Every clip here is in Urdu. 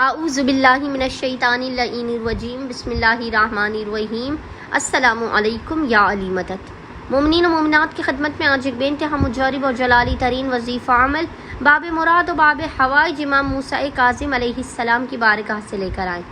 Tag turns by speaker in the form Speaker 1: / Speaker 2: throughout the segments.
Speaker 1: اعوذ باللہ من الشیطان اللعین الرجیم بسم اللہ الرحمن الرحیم السلام علیکم یا علی مدد۔ مومنین و مومنات کی خدمت میں آج ایک بے انتہا مجرب اور جلالی ترین وظیفہ عمل باب مراد و باب حوائج امام موسیٰ کاظم علیہ السلام کی بارگاہ سے لے کر آئے۔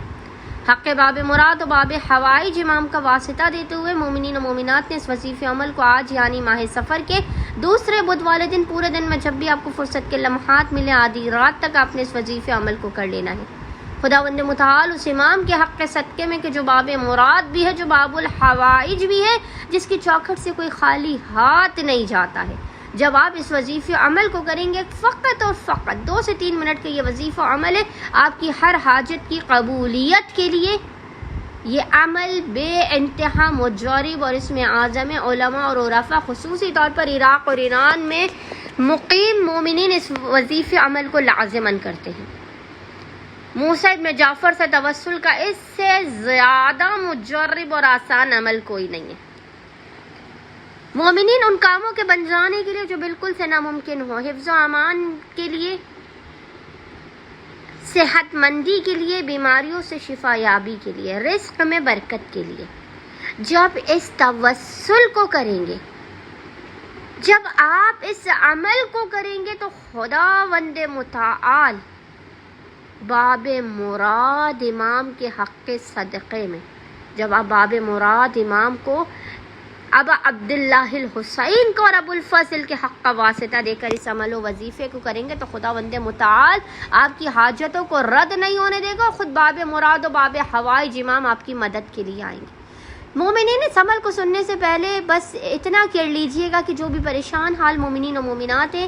Speaker 1: حق باب مراد و باب حوائج امام کا واسطہ دیتے ہوئے مومنین و مومنات نے اس وظیفہ عمل کو آج یعنی ماہ سفر کے دوسرے بدھ والے دن پورے دن میں جب بھی آپ کو فرصت کے لمحات ملے آدھی رات تک آپ نے اس وظیفہ عمل کو کر لینا ہے۔ خداوند متعال اس امام کے حق کے صدقے میں کہ جو باب مراد بھی ہے، جو باب الحوائج بھی ہے، جس کی چوکھٹ سے کوئی خالی ہاتھ نہیں جاتا ہے، جب آپ اس وظیفہ عمل کو کریں گے فقط اور فقط 2 سے 3 منٹ کا یہ وظیفہ عمل ہے آپ کی ہر حاجت کی قبولیت کے لیے۔ یہ عمل بے انتہا مجرب اور اس میں اعظم علماء اور عرفاء خصوصی طور پر عراق اور ایران میں مقیم مومنین اس وظیفہ عمل کو لازماً کرتے ہیں۔ موسیٰ ابن جعفر سے توسل کا اس سے زیادہ مجرب اور آسان عمل کوئی نہیں ہے۔ مومنین ان کاموں کے بن جانے کے لیے جو بالکل سے ناممکن ہو، حفظ و امان کے لیے، صحت مندی کے لیے، بیماریوں سے شفا یابی کے لیے، رزق میں برکت کے لیے، جب اس توسل کو کریں گے، جب آپ اس عمل کو کریں گے تو خداوند متعال باب مراد امام کے حق کے صدقے میں، جب آپ باب مراد امام کو ابا عبداللہ الحسین کو اور ابو الفضل کے حق کا واسطہ دے کر اس عمل و وظیفے کو کریں گے تو خداوند متعال آپ کی حاجتوں کو رد نہیں ہونے دے گا، خود باب مراد و باب حوائج امام آپ کی مدد کے لیے آئیں گے۔ مومنین اس عمل کو سننے سے پہلے بس اتنا کر لیجئے گا کہ جو بھی پریشان حال مومنین و مومنات ہیں،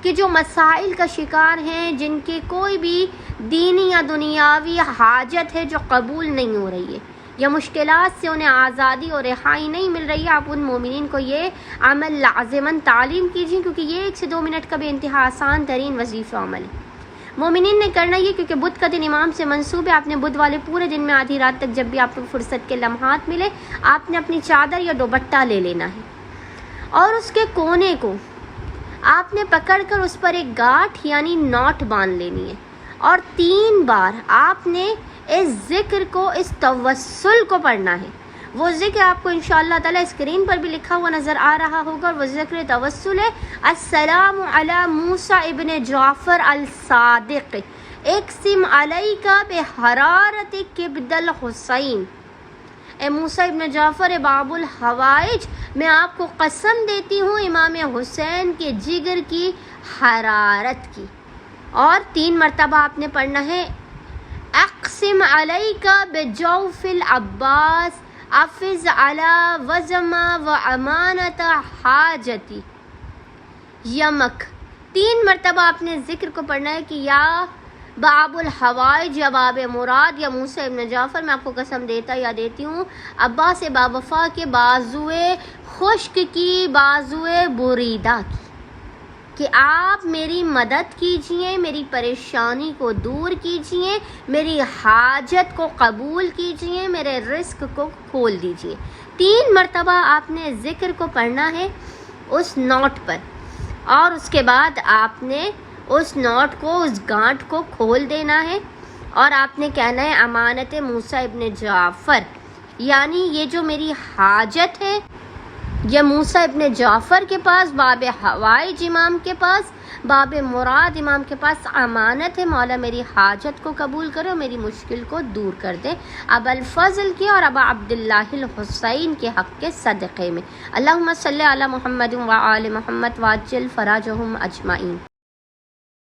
Speaker 1: کہ جو مسائل کا شکار ہیں، جن کے کوئی بھی دینی یا دنیاوی حاجت ہے جو قبول نہیں ہو رہی ہے، یا مشکلات سے انہیں آزادی اور رہائی نہیں مل رہی ہے، آپ ان مومنین کو یہ عمل لازماً تعلیم کیجیے، کیونکہ یہ 1 سے 2 منٹ کا بے انتہا آسان ترین وظیفہ عمل ہے۔ مومنین نے کرنا یہ کیونکہ بدھ کا دن امام سے منسوب ہے۔ آپ نے بدھ والے پورے دن میں آدھی رات تک جب بھی آپ کو فرصت کے لمحات ملے، آپ نے اپنی چادر یا دوپٹہ لے لینا ہے اور اس کے کونے کو آپ نے پکڑ کر اس پر ایک گاٹھ یعنی نوٹ باندھ لینی ہے، اور 3 بار آپ نے اس ذکر کو، اس توسل کو پڑھنا ہے۔ وہ ذکر آپ کو انشاءاللہ تعالی اسکرین پر بھی لکھا ہوا نظر آ رہا ہوگا، اور وہ ذکر توسل ہے: السلام علی موسیٰ ابن جعفر الصادق اقسم علیک بحرارت کبد الحسین۔ اے موسیٰ ابن جعفر باب الحوائج، میں آپ کو قسم دیتی ہوں امام حسین کے جگر کی حرارت کی۔ اور 3 مرتبہ آپ نے پڑھنا ہے: اقسم علیک بجوف العباس افز علی وزم و امانت حاجتی یمک۔ 3 مرتبہ آپ نے ذکر کو پڑھنا ہے کہ یا باب الحوائج، یا باب مراد، یا موسیٰ ابن جعفر، میں آپ کو قسم دیتا یا دیتی ہوں عباس باوفا کے بازوئے خشک کی، بازوئے بریدہ کی، کہ آپ میری مدد کیجئے، میری پریشانی کو دور کیجئے، میری حاجت کو قبول کیجئے، میرے رزق کو کھول دیجئے۔ 3 مرتبہ آپ نے ذکر کو پڑھنا ہے اس نوٹ پر، اور اس کے بعد آپ نے اس نوٹ کو، اس گانٹھ کو کھول دینا ہے، اور آپ نے کہنا ہے: امانت موسیٰ ابن جعفر، یعنی یہ جو میری حاجت ہے یہ موسیٰ ابن جعفر کے پاس، باب حوائج امام کے پاس، باب مراد امام کے پاس امانت ہے، مولا میری حاجت کو قبول کرو، میری مشکل کو دور کر دے، ابا الفضل کے اور ابا عبداللہ الحسین کے حق کے صدقے میں۔ اللہم صلی علی محمد و آل محمد وعجل فراجہم اجمعین۔